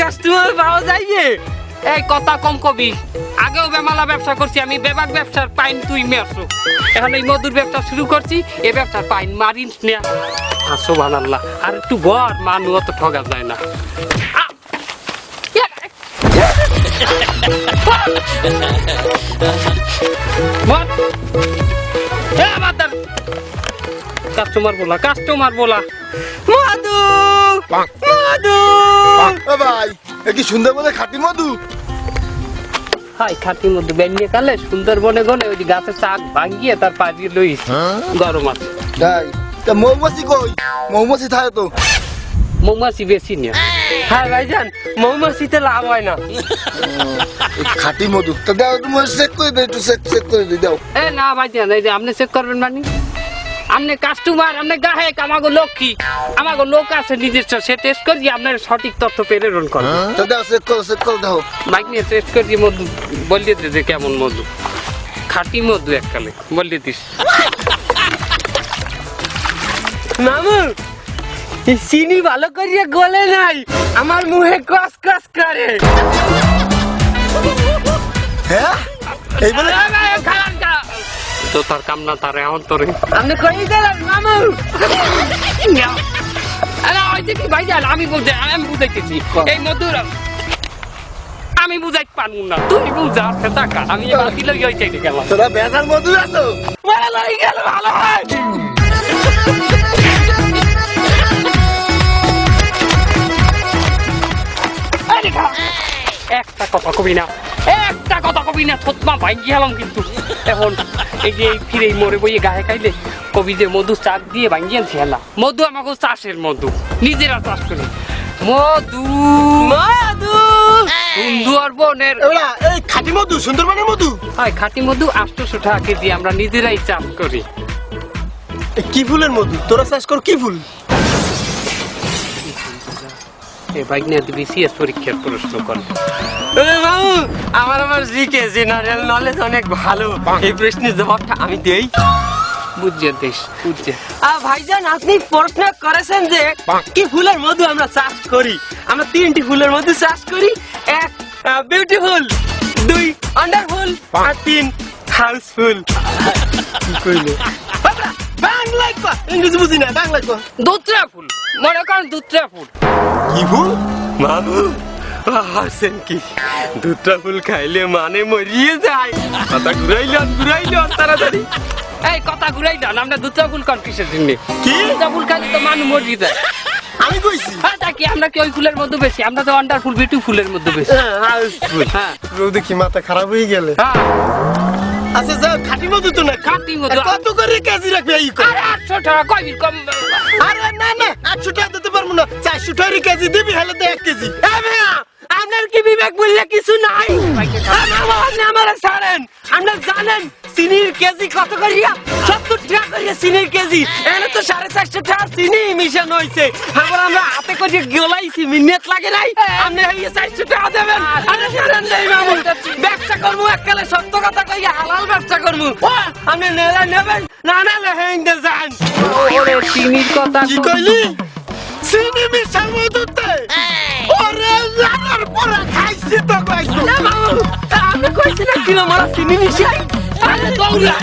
customer পাওয়া যাইবে এই কথা কম কবি আগেও বেমালা ব্যবসা করছি আমি বেবাক ব্যবসার পাইন তুই মেরছো এখন এই মধুর ব্যবসা শুরু করছি এই ব্যবসার পাইন মারিস না সুবহানাল্লাহ আর একটু বর মানু অত ঠকা যায় না কাস্টমার বলা মধু মধু ভাই কি সুন্দরবনে খাঁটি মধু হাই খাঁটি মধু বেরিয়ে কালে সুন্দরবনে গলে ওই গাছের চাক ভাঙিয়ে তার পাড়িয়ে লইস গরম আছে তাই তা মৌমাছি কই মৌমাছি থাকে তো মৌমাছি বেশি না হ্যাঁ ভাইজান মৌমাছিতে লাভ হয় না খাঁটি মধু তা দাও তুমি চেক করে দে একটু চেক করে দি দাও এ না ভাইজান এই যে আপনি চেক করবেন মানে আপনি কাস্টমার আপনি গ্রাহক আমাগো লোক কি আমাগো লোক আছে নিজস্ব সে টেস্ট করি আপনার সঠিক তথ্য প্রেরণ করে তা দাও চেক করে দাও বাইক নিয়ে টেস্ট করি মধু বলিয়ে দে যে কেমন মধু খাঁটি মধু এককালে বলিয়ে দিস মামু চিনি ভালো করিয়া গলে নাই আমার মুখে কস কস করে হ্যাঁ এই বলে তো তার কাম না তার এখন তোরে আপনি কই দিলেন মামু আরে ওই দেখি ভাইজান আমি বুঝাইতেছি এই মধুর আমি বুঝাইতে পারবো না তুই বুঝা টাকা আমি বাকি লই হইতে গেলাম তোরা বেকার মধু আছো ভালো লই গেল ভালো হয় একটা কথা কবি না থতমা ভাঙি গেলাম কিন্তু এখন এই যে ফিরে মরে বইয়ে গায়ে খাইলে কবি যে মধু চাক দিয়ে ভাঙি আনছি হেলা মধু আমাকে চাষের মধু নিজেরা চাষ করি মধু মধু সুন্দর বনের এই খাঁটি মধু সুন্দরবনের মধু হয় খাঁটি মধু 800 টাকা কেজি আমরা নিজেরাই চাষ করি কি ফুলের মধু তোরা চাষ কর কি ফুল পরীক্ষার প্রশ্ন করে আমার জিকে জেনারেল নলেজ অনেক ভালো এই প্রশ্নের জবাবটা আমি দেই বুঝছে দেশ বুঝছে ভাইজান আপনি প্রশ্ন করেছেন যে কি ফুলের মধু আমরা চাষ করি আমরা 3টি ফুলের মধু চাষ করি 1 বিউটিফুল 2 আন্ডারফুল আর 3 হাউসফুল কি কইলো বাংলায় কো ইংরেজি বুঝি না বাংলায় কো দুত্রা ফুল মনে করেন দুত্রা ফুল কি ফুল বাবু হাসেন কি দুটা ফুল খাইলে মানে মরিয়ে যায় কথা ঘুরাইলাম তাড়াতাড়ি এই কথা ঘুরাইলাম আমরা দুটা ফুল কোন কিসের জন্য কি দুটা ফুল খাইলে তো মানুষ মরিয়ে যায় আমি কইছি তা কি আমরা কি ওই ফুলের মধ্যে বেশি আমরা তো আন্ডারফুল বিটু ফুলের মধ্যে বেশি হ্যাঁ দেখি মাথা খারাপ হয়ে গেলে হ্যাঁ আচ্ছা যা খাঁটি মধু তো না খাঁটি মধু কত করে কেজি রাখবে এই আরে 800 টাকা কই কম আরে না 800 টাকা দিতে পারবো না 400 টাকা কেজি দিবি হলে তো 1 কেজি আপনার কি বিবেক বললে কিছু নাই আমার ছাড়েন আপনার জানেন চিনির কেজি কত করিয়া 70 টাকা করিয়া চিনির কেজি এখানে তো 450 টাকা চিনি মিশানো হয়েছে আবার আমরা হাতে করে গলাইছি মিনিট লাগে নাই আপনি 400 টাকা দেবেন আরে ছাড়েন নাই মামু ব্যবসা করবো এককালে সত্য কথা কইয়া হালাল ব্যবসা করবো আপনি নেবেন না হেঙ্গে যান ওরে চিনির কথা কি কইলি চিনি মিশার মধুতে ওরে জানার পরে খাইছি তো কইছো না মামু আপনি কইছিলেন কি না মারা চিনি মিশাই আরে দৌড়া